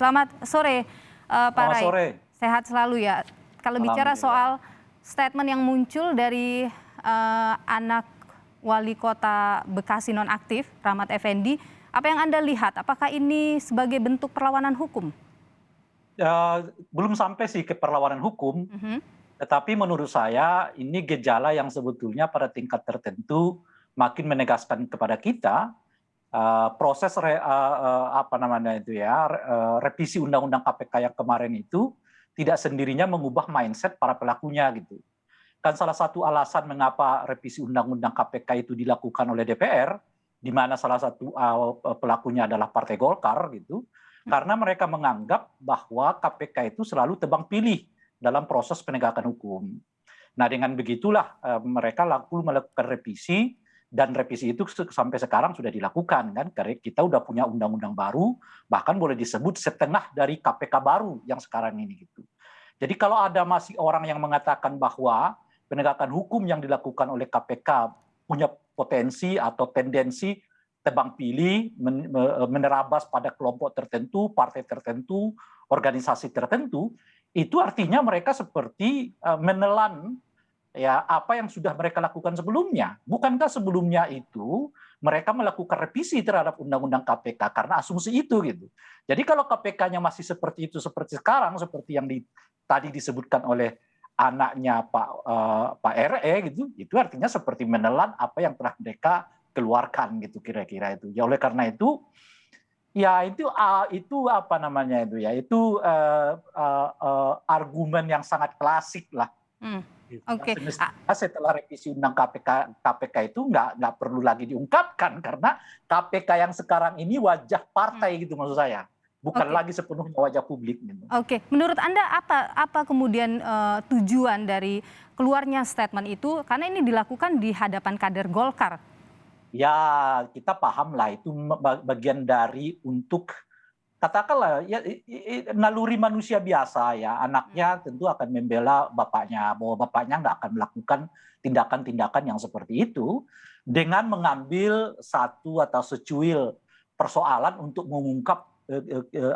Selamat sore, Pak Selamat Rai. sore. Sehat selalu ya. Kalau bicara soal statement yang muncul dari anak wali kota Bekasi nonaktif, Rahmat Effendi, apa yang Anda lihat? Apakah ini sebagai bentuk perlawanan hukum? Belum sampai sih ke perlawanan hukum, tetapi menurut saya ini gejala yang sebetulnya pada tingkat tertentu makin menegaskan kepada kita proses apa namanya itu ya revisi undang-undang KPK yang kemarin itu tidak sendirinya mengubah mindset para pelakunya gitu. Kan salah satu alasan mengapa revisi undang-undang KPK itu dilakukan oleh DPR, di mana salah satu pelakunya adalah Partai Golkar gitu, karena mereka menganggap bahwa KPK itu selalu tebang pilih dalam proses penegakan hukum. Nah dengan begitulah mereka laku melakukan revisi, dan revisi itu sampai sekarang sudah dilakukan kan, karena kita udah punya undang-undang baru, bahkan boleh disebut setengah dari KPK baru yang sekarang ini gitu. Jadi kalau ada masih orang yang mengatakan bahwa penegakan hukum yang dilakukan oleh KPK punya potensi atau tendensi tebang pilih, menerabas pada kelompok tertentu, partai tertentu, organisasi tertentu, itu artinya mereka seperti menelan ya apa yang sudah mereka lakukan sebelumnya. Bukankah sebelumnya itu mereka melakukan revisi terhadap undang-undang KPK karena asumsi itu gitu. Jadi kalau KPK-nya masih seperti itu seperti sekarang, seperti yang tadi disebutkan oleh anaknya Pak RE gitu, itu artinya seperti menelan apa yang telah mereka keluarkan gitu kira-kira itu. Ya oleh karena itu ya itu apa namanya itu ya itu argumen yang sangat klasik lah. Oke. Semestinya setelah revisi undang KPK itu nggak perlu lagi diungkapkan karena KPK yang sekarang ini wajah partai gitu maksud saya, bukan Oke. lagi sepenuhnya wajah publik gitu. Oke, menurut Anda apa kemudian tujuan dari keluarnya statement itu? Karena ini dilakukan di hadapan kader Golkar. Ya kita paham lah itu bagian dari untuk katakanlah ya naluri manusia biasa ya, anaknya tentu akan membela bapaknya, bahwa bapaknya nggak akan melakukan tindakan-tindakan yang seperti itu dengan mengambil satu atau secuil persoalan untuk mengungkap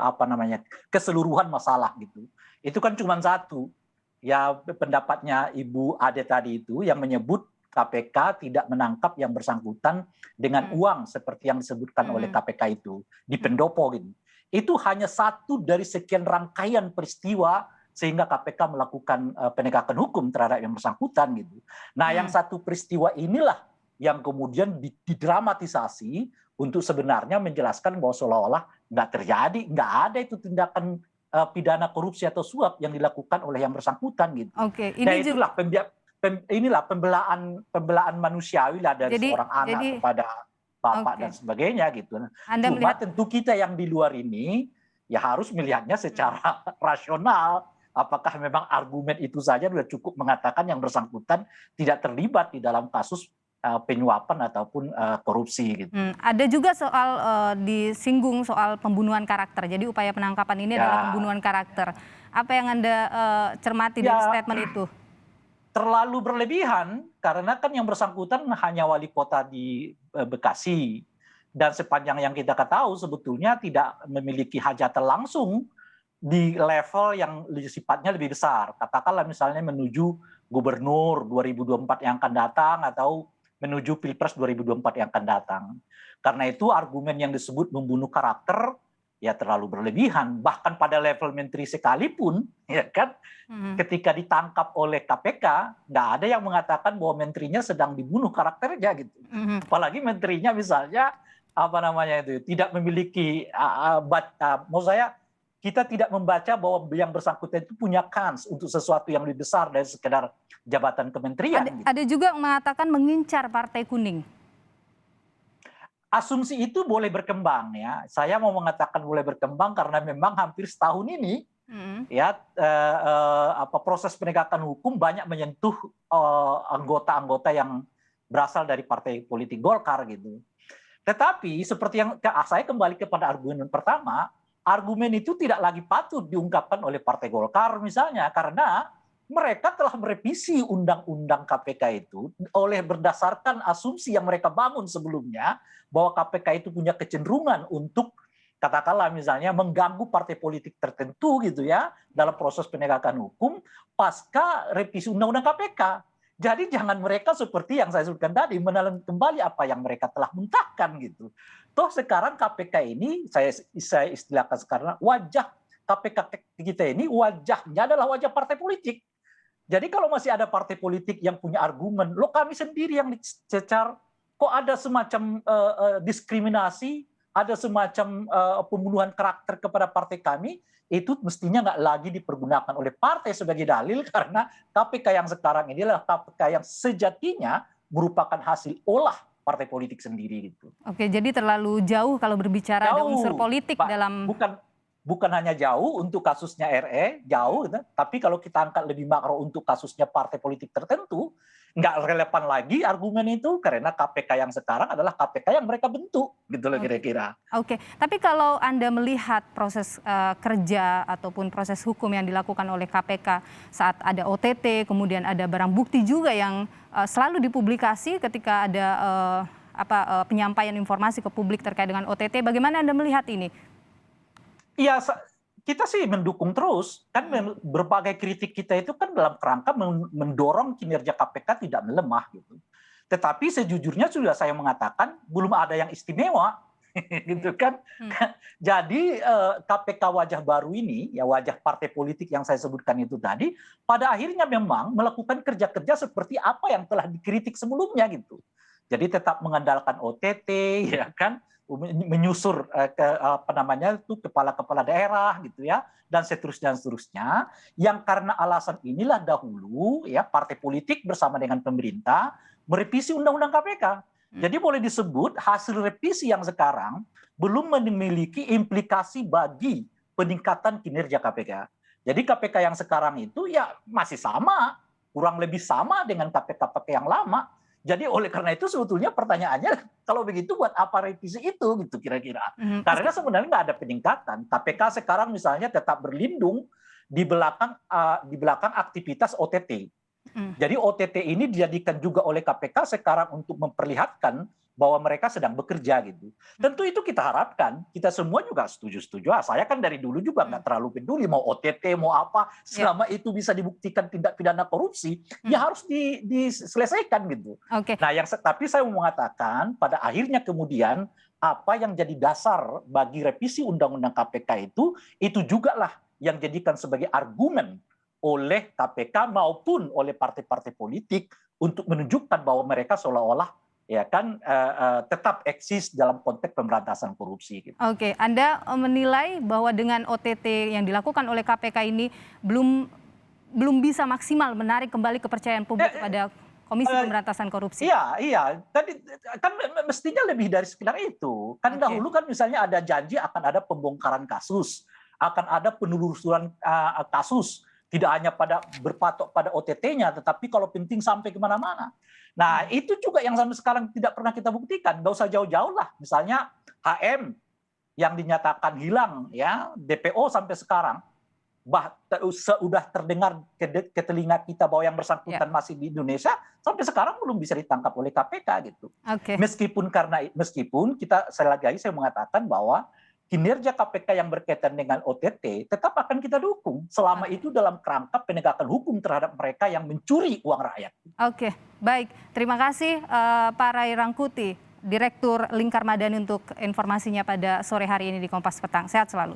apa namanya keseluruhan masalah gitu. Itu kan cuma satu. Ya pendapatnya Ibu Ade tadi itu yang menyebut KPK tidak menangkap yang bersangkutan dengan uang seperti yang disebutkan oleh KPK itu di pendopo gitu. Itu hanya satu dari sekian rangkaian peristiwa sehingga KPK melakukan penegakan hukum terhadap yang bersangkutan gitu. Nah, yang satu peristiwa inilah yang kemudian didramatisasi untuk sebenarnya menjelaskan bahwa seolah-olah nggak terjadi, nggak ada itu tindakan pidana korupsi atau suap yang dilakukan oleh yang bersangkutan gitu. Oke, Nah, itulah inilah pembelaan manusiawi lah dari seorang anak kepada bapak dan sebagainya gitu. Cuma tentu kita yang di luar ini ya harus melihatnya secara rasional. Apakah memang argumen itu saja sudah cukup mengatakan yang bersangkutan tidak terlibat di dalam kasus penyuapan ataupun korupsi gitu. Ada juga soal disinggung soal pembunuhan karakter. Jadi upaya penangkapan ini adalah pembunuhan karakter. Apa yang Anda cermati dari statement itu? Terlalu berlebihan karena kan yang bersangkutan hanya wali kota di Bekasi, dan sepanjang yang kita ketahui sebetulnya tidak memiliki hajatan langsung di level yang sifatnya lebih besar. Katakanlah misalnya menuju gubernur 2024 yang akan datang atau menuju Pilpres 2024 yang akan datang. Karena itu argumen yang disebut membunuh karakter ya terlalu berlebihan. Bahkan pada level menteri sekalipun, ya kan, ketika ditangkap oleh KPK, nggak ada yang mengatakan bahwa menterinya sedang dibunuh karakternya gitu. Apalagi menterinya misalnya apa namanya itu tidak memiliki, maksud saya kita tidak membaca bahwa yang bersangkutan itu punya kans untuk sesuatu yang lebih besar dari sekedar jabatan kementerian. Ada juga yang mengatakan mengincar partai kuning. Asumsi itu boleh berkembang ya. Saya mau mengatakan boleh berkembang karena memang hampir setahun ini ya proses penegakan hukum banyak menyentuh anggota-anggota yang berasal dari partai politik Golkar gitu. Tetapi seperti yang saya kembali kepada argumen pertama, argumen itu tidak lagi patut diungkapkan oleh partai Golkar misalnya karena mereka telah merevisi undang-undang KPK itu oleh berdasarkan asumsi yang mereka bangun sebelumnya bahwa KPK itu punya kecenderungan untuk katakanlah misalnya mengganggu partai politik tertentu gitu ya dalam proses penegakan hukum pasca revisi Undang-Undang KPK. Jadi jangan mereka seperti yang saya sebutkan tadi menelan kembali apa yang mereka telah muntahkan gitu. Toh sekarang KPK ini saya istilahkan sekarang wajah KPK kita ini wajahnya adalah wajah partai politik. Jadi kalau masih ada partai politik yang punya argumen, lo kami sendiri yang dicecar, kok ada semacam diskriminasi, ada semacam pembunuhan karakter kepada partai kami, itu mestinya nggak lagi dipergunakan oleh partai sebagai dalil karena KPK yang sekarang ini adalah KPK yang sejatinya merupakan hasil olah partai politik sendiri gitu. Oke, jadi terlalu jauh kalau berbicara ada unsur politik Pak, dalam bukan hanya jauh untuk kasusnya RE, jauh, gitu. Tapi kalau kita angkat lebih makro untuk kasusnya partai politik tertentu, nggak relevan lagi argumen itu karena KPK yang sekarang adalah KPK yang mereka bentuk, gitu loh kira-kira. Oke, tapi kalau Anda melihat proses kerja ataupun proses hukum yang dilakukan oleh KPK saat ada OTT, kemudian ada barang bukti juga yang selalu dipublikasi ketika ada penyampaian informasi ke publik terkait dengan OTT, bagaimana Anda melihat ini? Iya, kita sih mendukung terus. Kan berbagai kritik kita itu kan dalam kerangka mendorong kinerja KPK tidak melemah gitu. Tetapi sejujurnya sudah saya mengatakan belum ada yang istimewa gitu kan. Jadi KPK wajah baru ini, ya wajah partai politik yang saya sebutkan itu tadi, pada akhirnya memang melakukan kerja-kerja seperti apa yang telah dikritik sebelumnya gitu. Jadi tetap mengandalkan OTT, ya kan, menyusur kepala-kepala daerah gitu ya, dan seterusnya yang karena alasan inilah dahulu ya partai politik bersama dengan pemerintah merevisi Undang-Undang KPK. Jadi boleh disebut hasil revisi yang sekarang belum memiliki implikasi bagi peningkatan kinerja KPK. Jadi KPK yang sekarang itu ya masih sama, kurang lebih sama dengan KPK yang lama. Jadi oleh karena itu sebetulnya pertanyaannya kalau begitu buat apa revisi itu gitu kira-kira. Karena sebenarnya nggak ada peningkatan. KPK sekarang misalnya tetap berlindung di belakang aktivitas OTT. Jadi OTT ini dijadikan juga oleh KPK sekarang untuk memperlihatkan bahwa mereka sedang bekerja gitu. Tentu itu kita harapkan, kita semua juga setuju-setuju. Saya kan dari dulu juga nggak terlalu peduli mau OTT mau apa, selama itu bisa dibuktikan tindak pidana korupsi, ya harus diselesaikan gitu. Nah, tapi saya mau mengatakan pada akhirnya kemudian apa yang jadi dasar bagi revisi Undang-Undang KPK itu juga lah yang jadikan sebagai argumen oleh KPK maupun oleh partai-partai politik untuk menunjukkan bahwa mereka seolah-olah ya kan tetap eksis dalam konteks pemberantasan korupsi. Gitu. Oke, Anda menilai bahwa dengan OTT yang dilakukan oleh KPK ini belum bisa maksimal menarik kembali kepercayaan publik kepada Komisi Pemberantasan Korupsi. Iya. Tadi kan mestinya lebih dari sekedar itu. Kan dahulu kan misalnya ada janji akan ada pembongkaran kasus, akan ada penelusuran kasus. Tidak hanya berpatok pada OTT-nya, tetapi kalau penting sampai kemana-mana. Nah, itu juga yang sampai sekarang tidak pernah kita buktikan. Nggak usah jauh-jauh lah. Misalnya HM yang dinyatakan hilang, ya DPO sampai sekarang. Sudah terdengar ke telinga kita bahwa yang bersangkutan masih di Indonesia, sampai sekarang belum bisa ditangkap oleh KPK gitu. Meskipun kita saya mengatakan bahwa kinerja KPK yang berkaitan dengan OTT tetap akan kita dukung selama itu dalam kerangka penegakan hukum terhadap mereka yang mencuri uang rakyat. Oke, baik. Terima kasih Pak Ray Rangkuti, Direktur Lingkar Madani untuk informasinya pada sore hari ini di Kompas Petang. Sehat selalu.